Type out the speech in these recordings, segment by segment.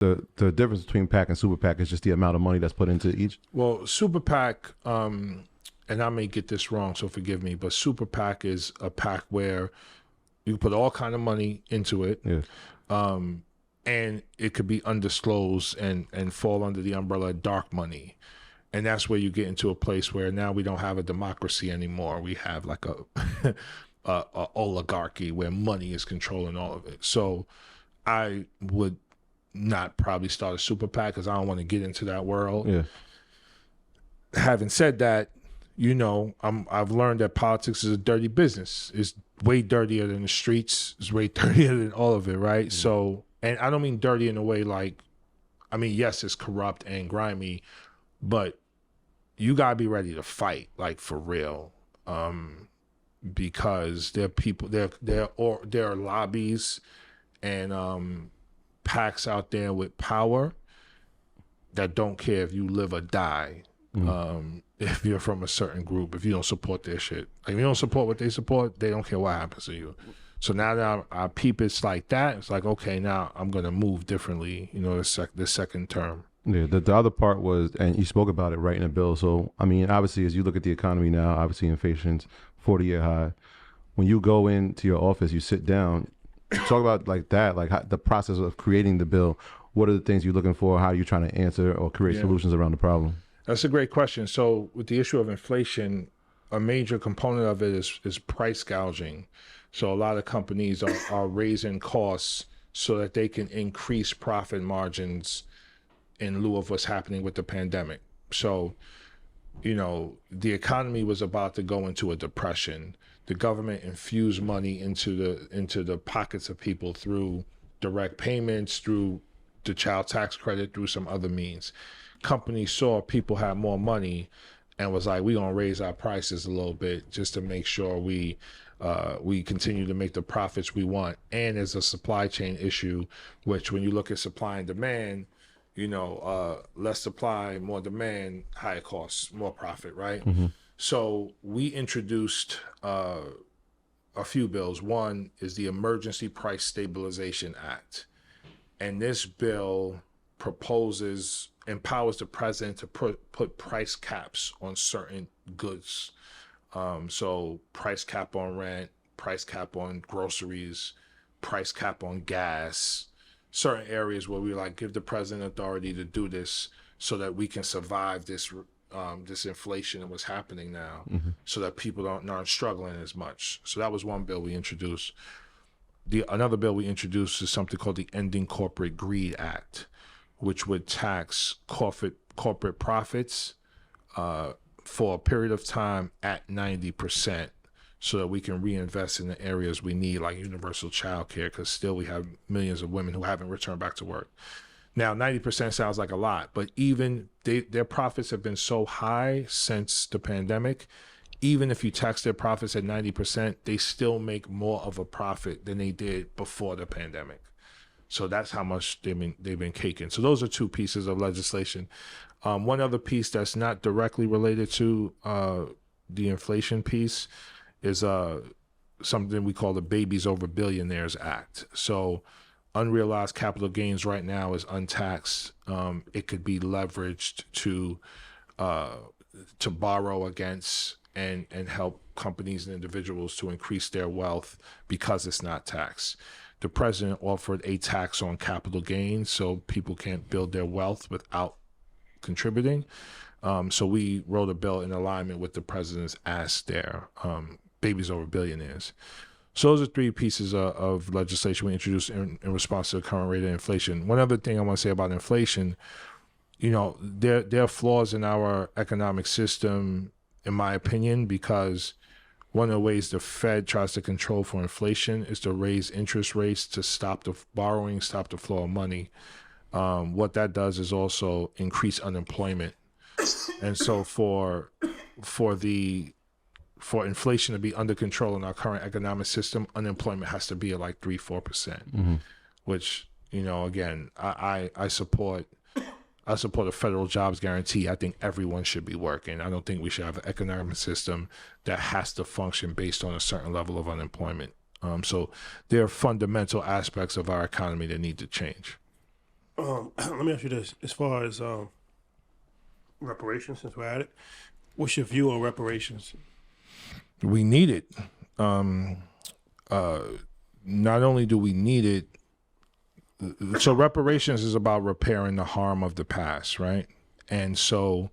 The difference between PAC and super PAC is just the amount of money that's put into each. Well, super PAC, and I may get this wrong, so forgive me, but super PAC is a PAC where you put all kind of money into it, and it could be undisclosed and fall under the umbrella of dark money. And that's where you get into a place where now we don't have a democracy anymore. We have like a oligarchy where money is controlling all of it. So I would not probably start a super PAC because I don't want to get into that world. Yeah. Having said that, I've learned that politics is a dirty business. It's way dirtier than the streets. It's way dirtier than all of it, right? Mm-hmm. So, and I don't mean dirty in a way like, yes, it's corrupt and grimy, but you gotta be ready to fight, like for real, because there are people, there are lobbies and PACs out there with power that don't care if you live or die. Mm-hmm. If you're from a certain group, if you don't support their shit, like if you don't support what they support, they don't care what happens to you. So now that I peep it's like that, it's like, okay, now I'm gonna move differently, the second term. Yeah, the other part was, and you spoke about it right in the bill. So, obviously, as you look at the economy now, obviously inflation's 40-year high. When you go into your office, you sit down, talk about like that, like how, the process of creating the bill. What are the things you're looking for? How are you trying to answer or create solutions around the problem? That's a great question. So with the issue of inflation, a major component of it is price gouging. So a lot of companies are raising costs so that they can increase profit margins in lieu of what's happening with the pandemic. So, the economy was about to go into a depression. The government infused money into the pockets of people through direct payments, through the child tax credit, through some other means. Companies saw people had more money and was like, we're gonna raise our prices a little bit just to make sure we continue to make the profits we want. And there's a supply chain issue, which when you look at supply and demand, less supply, more demand, higher costs, more profit, right? Mm-hmm. So we introduced a few bills. One is the Emergency Price Stabilization Act. And this bill empowers the president to put price caps on certain goods. So price cap on rent, price cap on groceries, price cap on gas, certain areas where we give the president authority to do this so that we can survive this inflation and what's happening now, mm-hmm. so that people aren't struggling as much. So that was one bill we introduced. Another bill we introduced is something called the Ending Corporate Greed Act, which would tax corporate profits for a period of time at 90%. So that we can reinvest in the areas we need, like universal child care, because still we have millions of women who haven't returned back to work. Now, 90% sounds like a lot, but even their profits have been so high since the pandemic. Even if you tax their profits at 90%, they still make more of a profit than they did before the pandemic. So that's how much they've been caking. So those are two pieces of legislation. One other piece that's not directly related to the inflation piece is something we call the Babies Over Billionaires Act. So unrealized capital gains right now is untaxed. It could be leveraged to borrow against and help companies and individuals to increase their wealth because it's not taxed. The president offered a tax on capital gains so people can't build their wealth without contributing. So we wrote a bill in alignment with the president's ask there. Babies Over Billionaires. So those are three pieces of legislation we introduced in response to the current rate of inflation. One other thing I want to say about inflation, there are flaws in our economic system, in my opinion, because one of the ways the Fed tries to control for inflation is to raise interest rates to stop the borrowing, stop the flow of money. What that does is also increase unemployment. And so for inflation to be under control in our current economic system, unemployment has to be at like 3-4%, mm-hmm. which, again, I support a federal jobs guarantee. I think everyone should be working. I don't think we should have an economic system that has to function based on a certain level of unemployment. So there are fundamental aspects of our economy that need to change. Let me ask you this: as far as reparations, since we're at it, what's your view on reparations? We need it. Not only do we need it, so reparations is about repairing the harm of the past, right? And so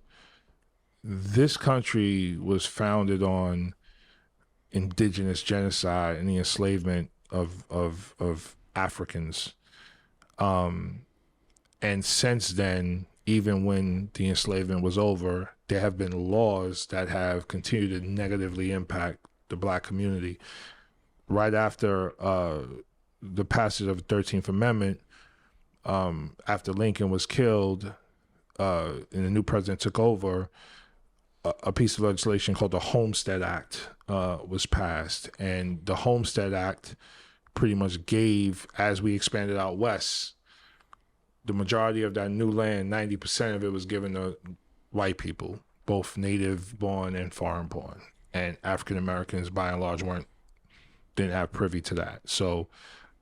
this country was founded on indigenous genocide and the enslavement of Africans. And since then, even when the enslavement was over, there have been laws that have continued to negatively impact the Black community. Right after the passage of the 13th Amendment, after Lincoln was killed and the new president took over, a piece of legislation called the Homestead Act was passed. And the Homestead Act pretty much gave, as we expanded out west, the majority of that new land, 90% of it was given to white people, both native born and foreign born. And African Americans, by and large, didn't have privy to that. So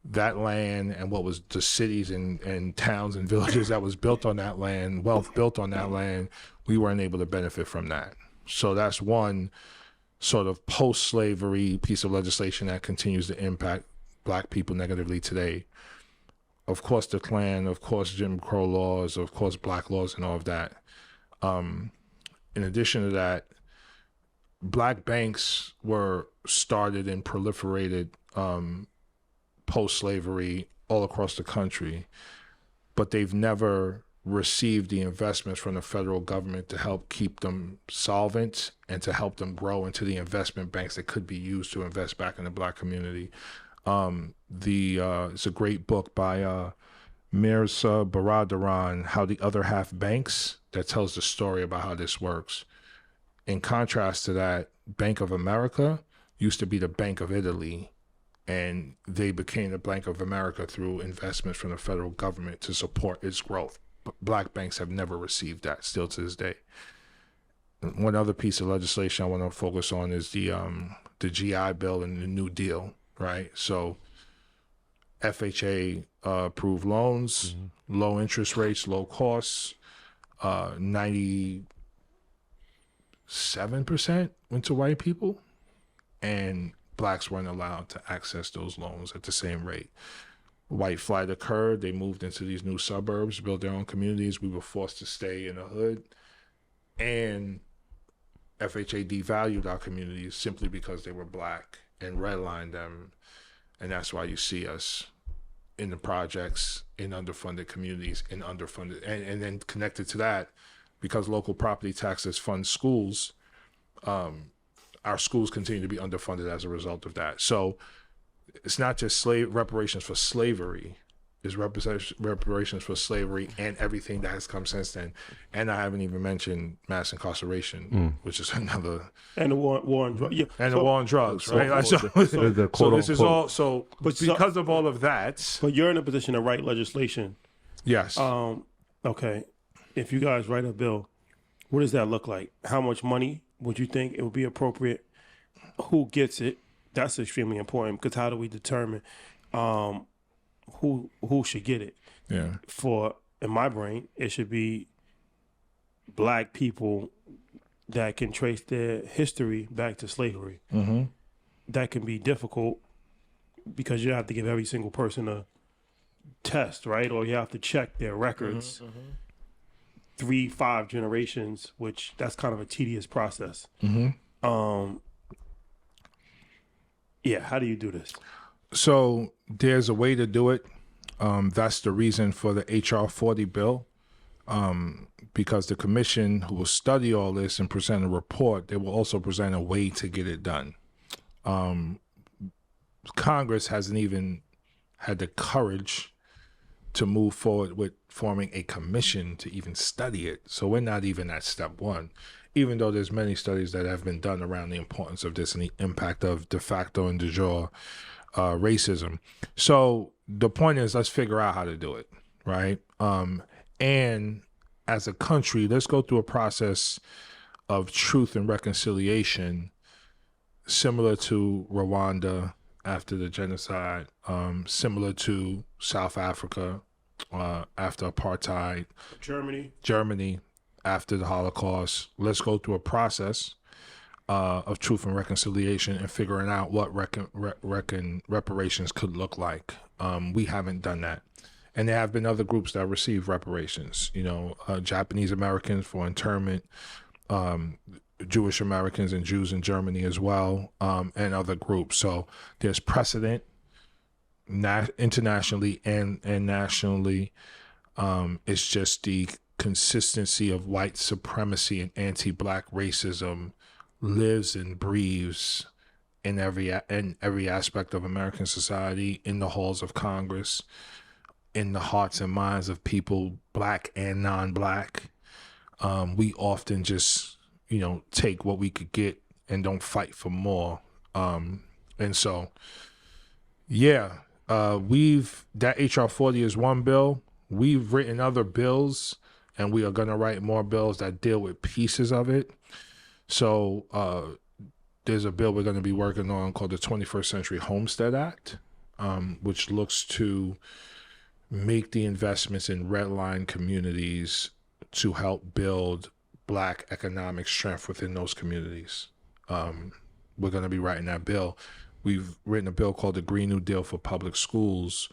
that land and what was the cities and towns and villages that was built on that land, wealth built on that land, we weren't able to benefit from that. So that's one sort of post-slavery piece of legislation that continues to impact Black people negatively today. Of course, the Klan, of course, Jim Crow laws, of course, Black laws and all of that. In addition to that, Black banks were started and proliferated post-slavery all across the country, but they've never received the investments from the federal government to help keep them solvent and to help them grow into the investment banks that could be used to invest back in the Black community. It's a great book by Mirza Baradaran, How the Other Half Banks, that tells the story about how this works. In contrast to that, Bank of America used to be the Bank of Italy, and they became the Bank of America through investments from the federal government to support its growth. But Black banks have never received that, still to this day. One other piece of legislation I want to focus on is the GI Bill and the New Deal, right? So FHA approved loans, low interest rates, low costs, 97% went to white people, and Blacks weren't allowed to access those loans at the same rate. White flight occurred. They moved into these new suburbs, built their own communities. We were forced to stay in the hood. And FHA devalued our communities simply because they were Black and redlined them. And that's why you see us in the projects, in underfunded communities, in underfunded. And then connected to that, because local property taxes fund schools, our schools continue to be underfunded as a result of that. So it's not just reparations for slavery, it's reparations for slavery and everything that has come since then. And I haven't even mentioned mass incarceration, which is another. And the war on drugs. Yeah. And the war on drugs, right? So this is all, so because of all of that. But you're in a position to write legislation. Yes. Okay. If you guys write a bill, what does that look like? How much money would you think it would be appropriate? Who gets it? That's extremely important, because how do we determine who should get it? Yeah. In my brain, it should be Black people that can trace their history back to slavery. Mm-hmm. That can be difficult because you have to give every single person a test, right? Or you have to check their records 3-5 generations, which that's kind of a tedious process. Yeah, how do you do this? So there's a way to do it. That's the reason for the HR 40 bill, because the commission who will study all this and present a report, they will also present a way to get it done. Congress hasn't even had the courage to move forward with forming a commission to even study it. So we're not even at step one, even though there's many studies that have been done around the importance of this and the impact of de facto and de jure racism. So the point is, let's figure out how to do it, right? And as a country, let's go through a process of truth and reconciliation, similar to Rwanda after the genocide, similar to South Africa after apartheid, Germany. after the Holocaust. Let's go through a process of truth and reconciliation and figuring out what reparations could look like. We haven't done that. And there have been other groups that receive reparations, Japanese Americans for internment, Jewish Americans and Jews in Germany as well, and other groups. So there's precedent internationally and nationally. It's just the consistency of white supremacy and anti-Black racism lives and breathes in every aspect of American society, in the halls of Congress, in the hearts and minds of people, Black and non-Black. We often just, take what we could get and don't fight for more. And so, yeah, that HR 40 is one bill. We've written other bills, and we are going to write more bills that deal with pieces of it. So there's a bill we're going to be working on called the 21st Century Homestead Act, which looks to make the investments in redline communities to help build Black economic strength within those communities. We're going to be writing that bill. We've written a bill called the Green New Deal for Public Schools,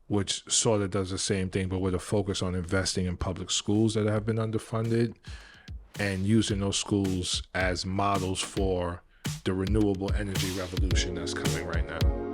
which sort of does the same thing, but with a focus on investing in public schools that have been underfunded and using those schools as models for the renewable energy revolution that's coming right now.